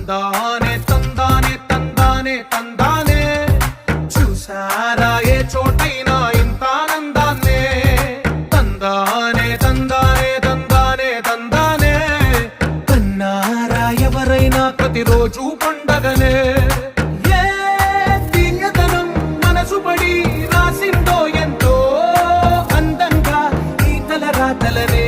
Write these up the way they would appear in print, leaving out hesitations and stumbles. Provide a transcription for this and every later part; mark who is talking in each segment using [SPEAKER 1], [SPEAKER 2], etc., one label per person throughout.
[SPEAKER 1] తందానే తందానే తందానే తందానే చూసారా ఏ చోటైనా ఇంత ఆనందాన్నే తందానే తందానే తందానే తందానే కన్నారా ఎవరైనా ప్రతిరోజు పండగనే ఏ తీయదనం మనసు పడి రాసిందో ఎంతో అందంగా ఈ తలరాతలనే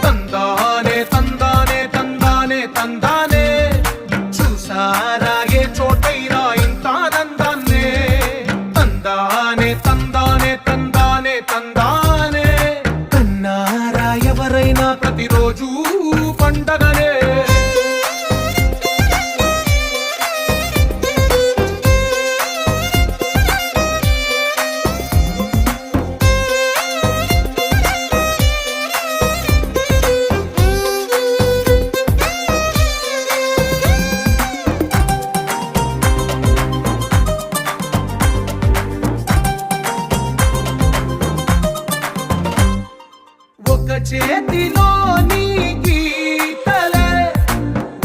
[SPEAKER 1] తందానే తందానే తందానే తందానే చూసారా ఏ చోటైనా ఇంత ఆనందాన్నే తందానే తందానే తందానే తందానే కన్నారా ఎవరైనా ప్రతిరోజు పండగనే చేతిలోని గీతలే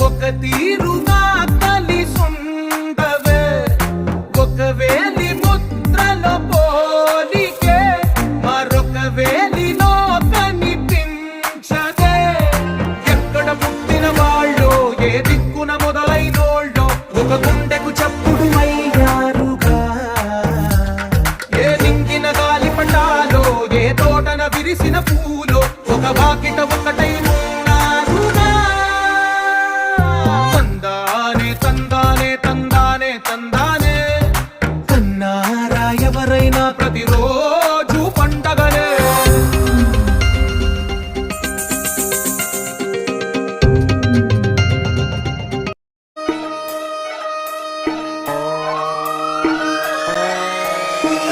[SPEAKER 1] ఒక తీరుగా కలిసుండవే ఒక వేలి ముద్రలో పోలికే మరొక వేలిలో కనిపించదే ఎక్కడ పుట్టిన వాళ్ళో ఏ దిక్కున మొదలైనోళ్ళో ఒక గుండెకు చప్పుడు అయ్యారుగా ఏ నింగిన గాలి పటాలో ఏ తోటన విరిసిన పూలో ఒక వాకిట ఒకటై ఉన్నారుగా తందానే తందానే తందానే తందానే కన్నారా ఎవరైనా ప్రతిరోజు పండగనే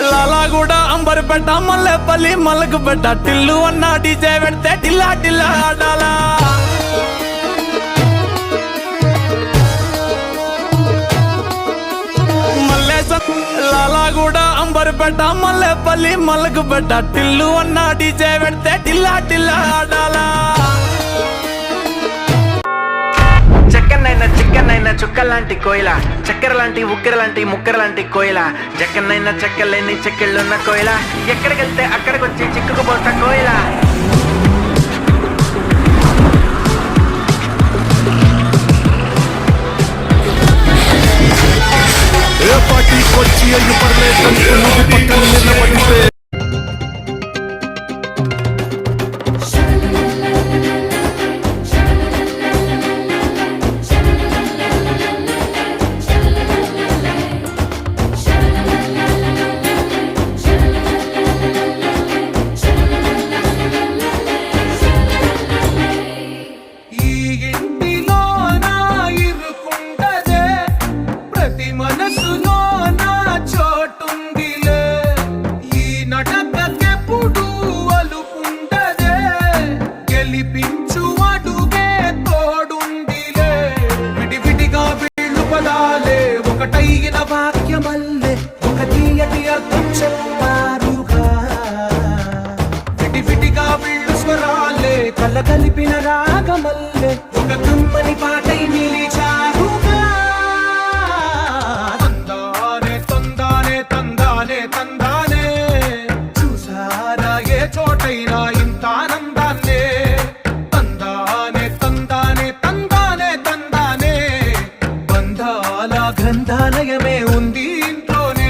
[SPEAKER 1] లాలాగూడ అంబర్పేట మల్లెపల్లి మల్లకుపేట టిల్లు అన్న డీజే పెడితే టిల్లా టిల్లా ఆడాలా లాలాగూడ అంబర్పేట మల్లెపల్లి మల్లకుపేట టిల్లు అన్న డీజే పెడితే టిల్లా టిల్లా ఆడాలా చిక్కనైనా చుక్కలాంటి కోయిల చక్కెర లాంటి ఉక్కెర లాంటి ముక్కెర లాంటి కోయిల జక్కనైనా చెక్కలేని చెక్కిళ్ళున్న కోయిల ఎక్కడికెళ్తే అక్కడికొచ్చి చిక్కుకుపోతా కోయిల ఏ పార్టీకొచ్చి అయ్యి పర్లేదు పక్కన నిలబడితే ఒకటైన వాక్యమల్లే ఒక తీయటి అర్థం చెప్పారుగా విడివిడిగా వీళ్ళు స్వరాలే కల కలిపిన రాగమల్లే ఒక కమ్మని పాటై నిలిచారుగా తందానే తందానే తందానే తందానే చూసారా ఏ చోటైనా ఇంత ఆనందాన్నే తందానే తందానే తందానే తందానే బంధాల గ్రంథాలయమే ఉంది ఇంట్లోనే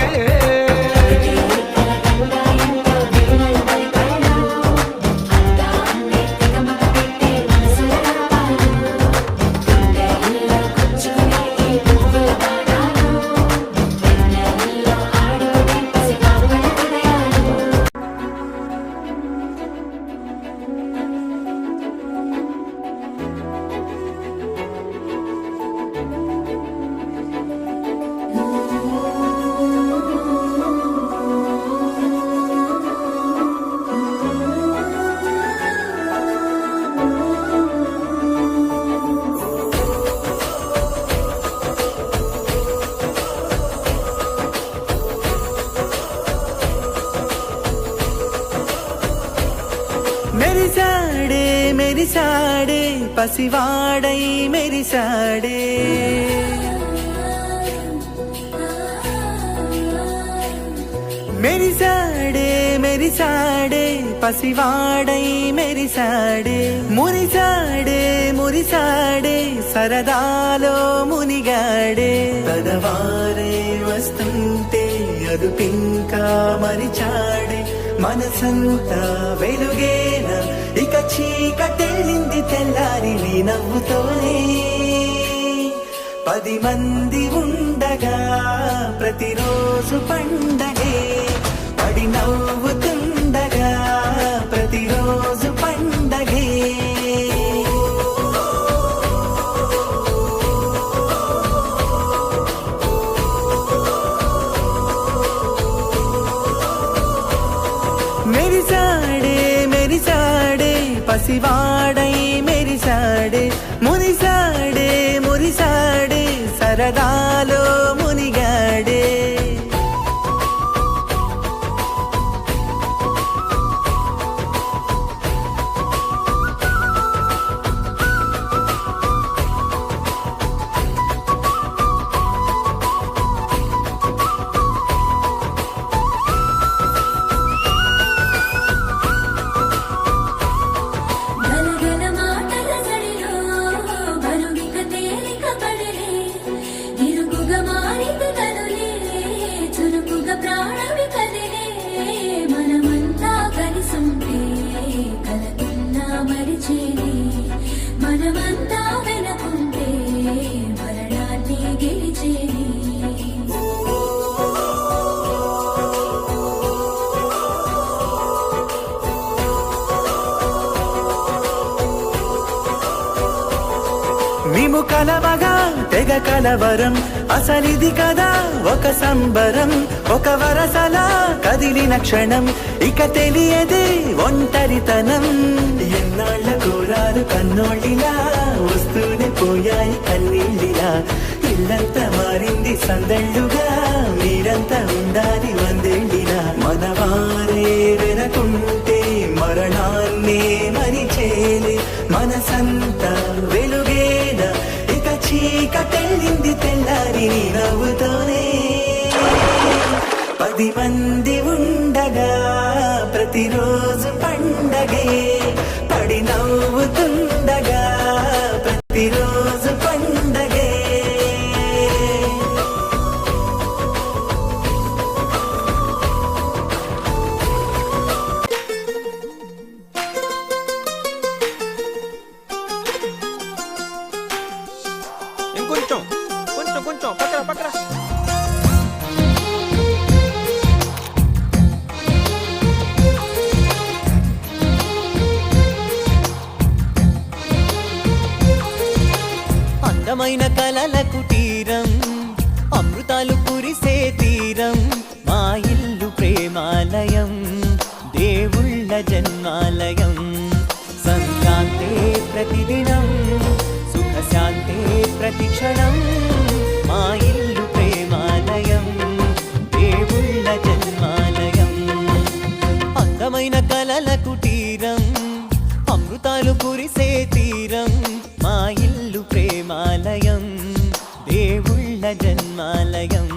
[SPEAKER 2] మెరిసాడే పసివాడై మెరిసాడే మెరిసాడే మెరిసాడే పసివాడై మెరిసాడే మురిసాడే మురిసాడే సరదాలో మునిగాడే పదవారే వస్తుంటే అదుపింకా మరిచాడే మనసంతా వెలుగేనా ఇక చీకటెళ్ళింది తెల్లారి నీ నవ్వుతోనే 10 మంది ఉండగా ప్రతిరోజు పండగే పడి నవ్వుతుండగా ప్రతిరోజు పండగే మెరిసాడే మెరిసాడే పసివాడై మెరిసాడే మురిసాడే మురిసాడే సరదాలో మునిగాడే
[SPEAKER 3] మనమంతా వెనకుంటే మరణాన్ని గెలిచేది
[SPEAKER 2] మేము కలవగా తెగ కలవరం అసలిది కదా ఒక సంబరం ఒక వరసలా కదిలిన క్షణం ఇక తెలియదే ఒంటరితనం ఎన్నాళ్ళ కోరాలు కన్నోళ్ళిలా వస్తూనే పోయాయి కన్నీళ్ళిలా ఇల్లంతా మారింది సందళ్ళుగా మీరంతా ఉండాలి వందేళ్ళిలా మనవారే వెనకుంటే మరణాన్నే మరిచేలే మనసంతా వెలుగేనా ఇక చీకటెళ్ళింది తెల్లారి నీ నవ్వుతోనే 10 మంది ఉండగా ప్రతిరోజు పండగే పడి నవ్వుతుండగా ప్రతిరోజు పండగే
[SPEAKER 1] ఇంకొంచెం కొంచెం కొంచెం పక్కన పక్కన
[SPEAKER 4] అందమైన కలల కుటీరం అమృతాలు కురిసే తీరం మా ఇల్లు ప్రేమాలయం దేవుళ్ళ జన్మాలయం సంక్రాంతే ప్రతిదినం సుఖశాంతే ప్రతిక్షణం మా ఇల్లు ప్రేమాలయం దేవుళ్ళ జన్మాలయం అందమైన కలల కుటీరం అమృతాలు కురిసే తీరం మా ఇల్లు ప్రేమాలయం దేవుళ్ళ జన్మాలయం